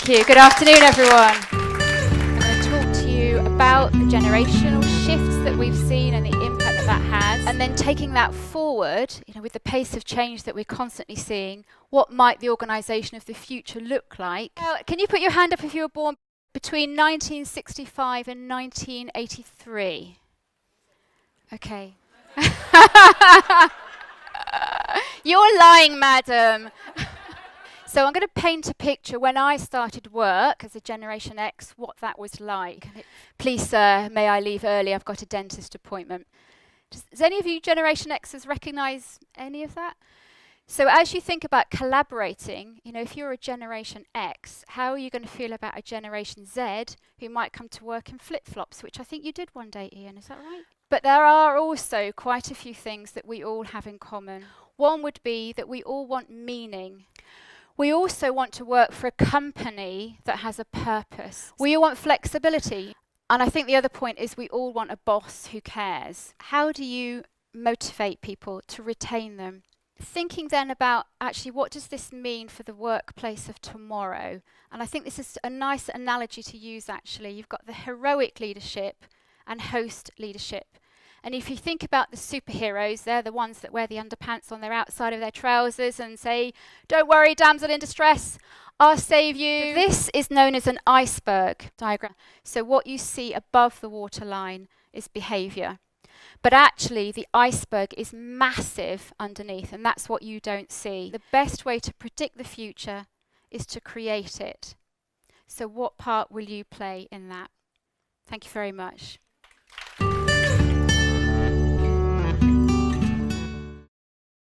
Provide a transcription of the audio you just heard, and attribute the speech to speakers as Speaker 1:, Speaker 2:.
Speaker 1: Thank you. Good afternoon, everyone. I'm going to talk to you about the generational shifts that we've seen and the impact that that has, and then taking that forward, with the pace of change that we're constantly seeing, what might the organisation of the future look like? Can you put your hand up if you were born between 1965 and 1983? Okay. You're lying, madam. So I'm going to paint a picture when I started work as a Generation X, what that was like. Please, sir, may I leave early? I've got a dentist appointment. Does any of you Generation Xers recognise any of that? So as you think about collaborating, if you're a Generation X, how are you going to feel about a Generation Z who might come to work in flip-flops, which I think you did one day, Ian, is that right? But there are also quite a few things that we all have in common. One would be that we all want meaning. We also want to work for a company that has a purpose. We all want flexibility. And I think the other point is we all want a boss who cares. How do you motivate people to retain them? Thinking then about actually what does this mean for the workplace of tomorrow? And I think this is a nice analogy to use actually. You've got the heroic leadership and host leadership. And if you think about the superheroes, they're the ones that wear the underpants on their outside of their trousers and say, "Don't worry, damsel in distress, I'll save you." This is known as an iceberg diagram. So what you see above the waterline is behaviour. But actually, the iceberg is massive underneath, and that's what you don't see. The best way to predict the future is to create it. So what part will you play in that? Thank you very much.